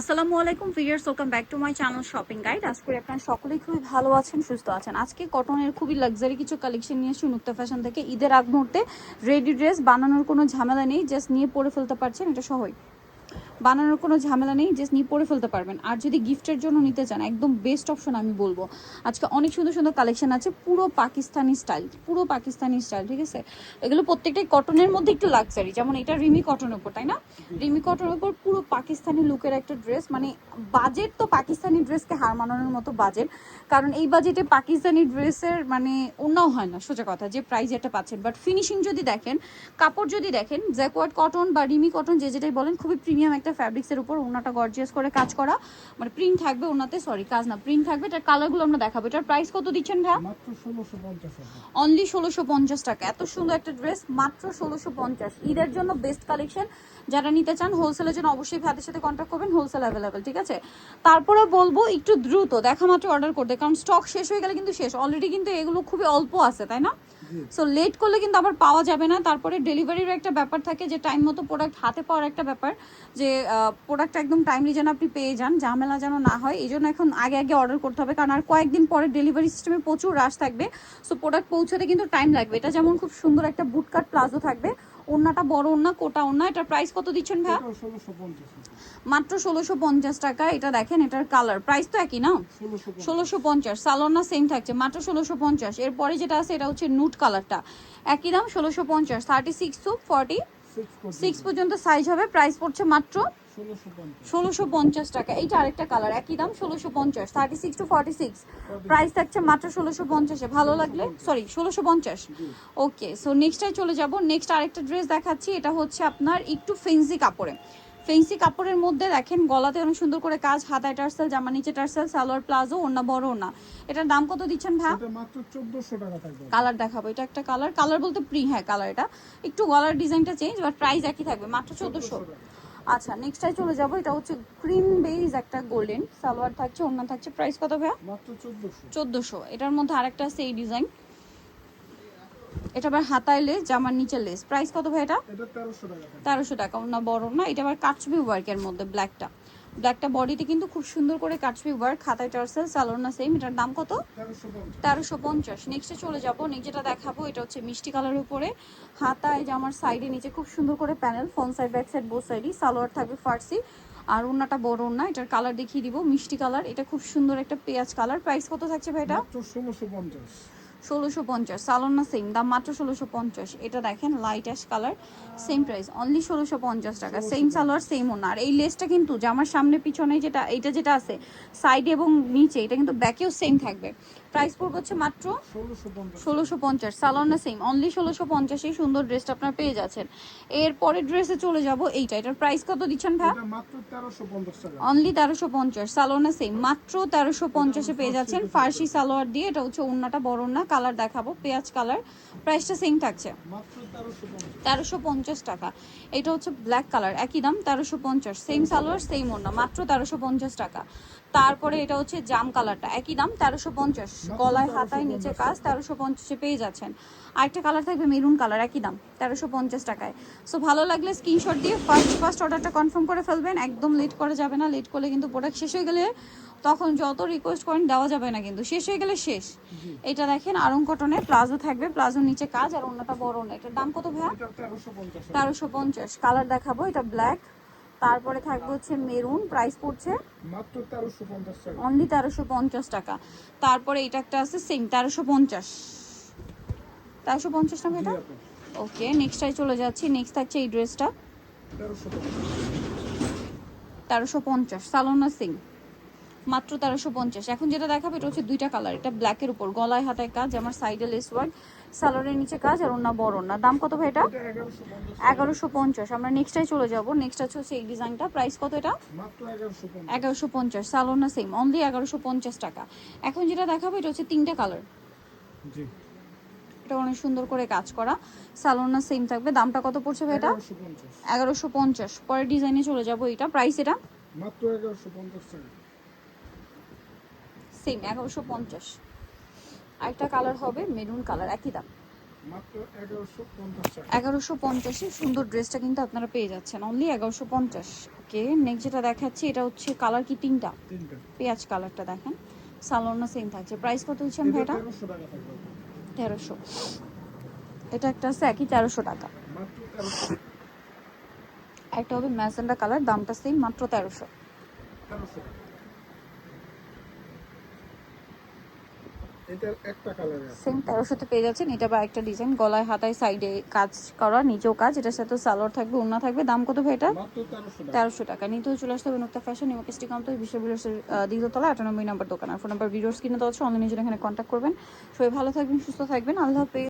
আসসালামু আলাইকুম viewers, welcome back to my channel shopping guide. আজ করে আপনারা সকলেই খুবই ভালো আছেন, সুস্থ আছেন। আজকে কটনের খুবই লাক্সারি কিছু কালেকশন নিয়ে এসেছি মুক্তা ফ্যাশন থেকে। ঈদের আগ মুহূর্তে রেডি ড্রেস বানানোর কোনো ঝামেলা নেই, জাস্ট নিয়ে পরে ফেলতে পারছেন, এটা সহজ। বানানোর কোনো ঝামেলা নেই, জাস্ট নিয়ে পরে ফেলতে পারবেন। আর যদি গিফটের জন্য নিতে চান, একদম বেস্ট অপশন আমি বলবো। আজকে অনেক সুন্দর সুন্দর কালেকশন আছে, পুরো পাকিস্তানি স্টাইল, পুরো পাকিস্তানি স্টাইল, ঠিক আছে। এগুলো প্রত্যেকটাই কটনের মধ্যে একটু লাক্সারি, যেমন এটা রিমি কটনের উপর, তাই না? রিমি কটনের উপর পুরো পাকিস্তানি লুকের একটা ড্রেস, মানে বাজেট তো পাকিস্তানি ড্রেসকে হার মানানোর মতো বাজেট। কারণ এই বাজেটে পাকিস্তানি ড্রেসের মানে অন্যও হয় না, সোজা কথা, যে প্রাইস এটা পাচ্ছেন। বাট ফিনিশিং যদি দেখেন, কাপড় যদি দেখেন, জ্যাকওয়ার্ড কটন বা রিমি কটন যে যেটাই বলেন, খুবই প্রিমিয়াম একটা ফ্যাব্রিক্সের উপর ওনাটা গর্জিয়াস করে কাজ করা, মানে প্রিন্ট থাকবে ওনাতে, সরি কাজ না, প্রিন্ট থাকবে। এটার কালারগুলো আমরা দেখাবো। এটার প্রাইস কত দিচ্ছেন ভাই? মাত্র 1650 টাকা। অনলি 1650 টাকা। এত সুন্দর একটা ড্রেস মাত্র 1650। ঈদের জন্য বেস্ট কালেকশন। যারা নিতে চান হোলসেলের জন্য অবশ্যই ভাইদের সাথে কন্ট্যাক্ট করবেন, হোলসেল অ্যাভেলেবেল, ঠিক আছে। তারপরে বলবো একটু দ্রুত দেখা মাত্র অর্ডার করতে, কারণ স্টক শেষ হয়ে গেলে কিন্তু শেষ অলরেডি, কিন্তু এগুলো খুবই অল্প আছে, তাই না? সো লেট করলে কিন্তু আবার পাওয়া যাবে না। তারপরে ডেলিভারির একটা ব্যাপার থাকে, যে টাইম মতো প্রোডাক্ট হাতে পাওয়ার একটা ব্যাপার, যে প্রোডাক্ট একদম টাইমলি যেন আপনি পেয়ে যান, ঝামেলা যেন না হয়। এই জন্য এখন আগে আগে অর্ডার করতে হবে, কারণ আর কয়েকদিন পরে ডেলিভারি সিস্টেমে প্রচুর রাশ থাকবে। সো প্রোডাক্ট পৌঁছাতে কিন্তু টাইম লাগবে। এটা যেমন খুব সুন্দর একটা বুটকাট প্লাজো থাকবে, ওড়নাটা বড় ওড়না, কোটা ওড়না। এটার প্রাইস কত দিচ্ছেন ভাই? এটাও 1650 টাকা। মাত্র 1650 টাকা। এটা দেখেন, এটার কালার প্রাইস তো একই না, 1650। 1650। সালোনা সেম থাকছে, মাত্র 1650। এরপরে যেটা আছে এটা হচ্ছে নুট কালারটা, একই দাম 1650। 36 টু 46 পর্যন্ত সাইজ হবে। প্রাইস পড়ছে মাত্র 1650 টাকা। এইটা আরেকটা কালার, একই দাম 1650। 36 টু 46 প্রাইস থাকছে মাত্র 1650-এ। ভালো লাগলে, সরি 1650। ওকে, সো নেক্সটটাই চলে যাব। নেক্সট আরেকটা ড্রেস দেখাচ্ছি। এটা হচ্ছে আপনার একটু ফেন্সি কাপড়ে, ফেন্সি কাপড়ের মধ্যে দেখেন গলাতে অনেক সুন্দর করে কাজ, হাতায় টার্সেল, জামা নিচে টার্সেল, সালোয়ার প্লাজো, ওড়না বড় ওড়না। এটার দাম কত দিচ্ছেন ভাই? এটা মাত্র 1400 টাকা থাকবে। কালার দেখাবো। এটা একটা কালার, কালার বলতে হ্যাঁ কালার, এটা একটু গলার ডিজাইনটা চেঞ্জ, বাট প্রাইস একই থাকবে, মাত্র 1400। আচ্ছা, নেক্সটটাই চলে যাব। এটা হচ্ছে ক্রিম বেজ একটা গোল্ডেন, সালোয়ার থাকছে, ওড়না থাকছে। প্রাইস কত ভাইয়া? মাত্র 1400। 1400। এটার মধ্যে আরেকটা আছে এই ডিজাইন, এটা আবার হাতায় লেস, জামার নিচে লেস। প্রাইস কত ভাই এটা? এটা 1300 টাকা থাকবে। 1300 টাকা। ওড়না বড় না, এটা আবার কাটছবি ওয়ার্কের মধ্যে, ব্ল্যাকটা ব্ল্যাকটা বডিতে কিন্তু খুব সুন্দর করে কাটছবি ওয়ার্ক, হাতায় টার্সেল, সালোয়ার সেম। এটার দাম কত? 1350। 1350। নেক্সটে চলে যাব। যেটা দেখাবো এটা হচ্ছে মিষ্টি কালারের উপরে, হাতায় জামার সাইডে নিচে খুব সুন্দর করে panel, front side back side both সাইডই। সালোয়ার থাকবে ফার্সি, আর ওড়নাটা বড় ওড়না। এটার কালার দেখিয়ে দিব, মিষ্টি কালার, এটা খুব সুন্দর একটা পেঁয়াজ কালার। প্রাইস কত থাকছে ভাই এটা? মাত্র 1650। 1650। সালোনা সেম দাম, মাত্র 1650। এটা দেখেন light ash colour, same price, only 1650 টাকা। সেম সালোয়ার সেম ওনা। আর এই লেসটা কিন্তু জামার সামনে পিছনে যেটা, এটা যেটা আছে সাইডে এবং নিচে, এটা কিন্তু ব্যাকেও সেম থাকবে। প্রাইস পড়বে হচ্ছে মাত্র 1650। 1650। Salwar same, only 1650। এই সুন্দর ড্রেসটা আপনারা পেয়ে যাচ্ছেন। এর পরের ড্রেসে চলে যাব। এইটা, এটার প্রাইস কত দিচ্ছেন ভাই? এটা মাত্র 1350 টাকা। অনলি 1350। সালোয়ার সেম, মাত্র 1350-এ পেয়ে যাচ্ছেন ফার্সি সালোয়ার দিয়ে। এটা হচ্ছে ওড়নাটা বড় ওড়না, কালার দেখাবো পেঁয়াজ কালার। প্রাইসটা সেম থাকছে, মাত্র 1350। 1350 টাকা। এটা হচ্ছে ব্ল্যাক কালার, একই দাম 1350। সেম সালোয়ার সেম ওড়না, মাত্র 1350 টাকা। তারপরে এটা হচ্ছে জাম কালারটা, একই দাম 1350। গলায় হাতায় নিচে কাজ, 1350-এ পেয়ে যাচ্ছেন। আরেকটা কালার থাকবে মেরুন কালার, একই দাম 1350 টাকায়। সো ভালো লাগলে স্ক্রিনশট দিয়ে ফার্স্ট অর্ডারটা কনফার্ম করে ফেলবেন, একদম লেট করা যাবে না। লেট করলে কিন্তু প্রোডাক্ট শেষ হয়ে গেলে তখন যত রিকোয়েস্ট করেন দেওয়া যাবে না, কিন্তু শেষ হয়ে গেলে শেষ। এটা দেখেন আরং কটনের প্লাজো থাকবে, প্লাজোর নিচে কাজ, আর অন্যটা বড় না। এটার দাম কত ভাইয়া? এটা 1350 টাকা। 1350। কালার দেখাবো, এটা ব্ল্যাক, তারপরে থাকবে হচ্ছে মেরুন। প্রাইস পড়ছে মাত্র 1350 টাকা। অনলি 1350 টাকা। তারপরে এটা একটা আছে সেম 1350। 1350 টাকা এটা। জি আপু। ওকে, নেক্সটটাই চলে যাচ্ছি। নেক্সট থাকছে এই ড্রেসটা, 1350। 1350। সালোনা সিং, মাত্র 1350। এখন যেটা দেখাবো এটা হচ্ছে দুইটা কালার, এটা ব্ল্যাকের উপর, গলায় হাতায় কাজ, আমার সাইডে লেস ওয়ার্ক, সালোয়ারের নিচে কাজ, আর ওনা বড় না। দাম কত ভাই এটা? এটা 1150। 1150। আমরা নেক্সটটাই চলে যাব। নেক্সট হচ্ছে এই ডিজাইনটা, প্রাইস কত এটা? মাত্র 1150। 1150। সালোনা সেম, অনলি 1150 টাকা। এখন যেটা দেখাবো এটা হচ্ছে তিনটা কালার, জি। এটা অনেক সুন্দর করে কাজ করা, সালোনা সেম থাকবে। দামটা কত পড়ছে ভাই এটা? 1150। 1150। পরের ডিজাইনে চলে যাব। এটা প্রাইস এটা মাত্র 1150 টাকা। সেম 1150। আরেকটা কালার হবে মেরুন কালার, একই দাম। মাত্র 1150 টাকা। 1150-এ সুন্দর ড্রেসটা কিন্তু আপনারা পেয়ে যাচ্ছেন অনলি 1150। ওকে, নেক্সট যেটা দেখাচ্ছি এটা হচ্ছে কালার কি তিনটা, তিনটা। পেঁয়াজ কালারটা দেখেন, সালোয়ারটা সেম থাকছে। প্রাইস কত দিচ্ছেন এটা ভাই এটা? 1300 টাকা থাকবে। 1300। এটা একটা আছে একই 1300 টাকা। মাত্র 1300। একটা হবে ম্যাজেন্ডা কালার, দামটা সেম, মাত্র 1300। 1300 টাকা। এটার একটা কালার আছে। সেম 1300-তে পেয়ে যাচ্ছেন। এটা বা একটা ডিজাইন, গলায় হাতায় সাইডে কাজ করা, নিচেও কাজ, এটার সাথে সালোয়ার থাকবে, ওড়না থাকবে। দাম কত ভাই এটা? মাত্র 1300 টাকা। 1300 টাকা। নিতেও চলে আসতে হবে নুক্তা ফ্যাশন, নিউমার্কেট কাউন্টার, বিশ্ববিদ্যালয়ের দ্বিতীয়তলা 98 নম্বর দোকান। আর ফোন নাম্বার ভিডিওর স্ক্রিনে দেওয়া আছে, অনলাইনে জন্য এখানে কন্ট্যাক্ট করবেন। সবাই ভালো থাকবেন, সুস্থ থাকবেন, আল্লাহ হাফেজ।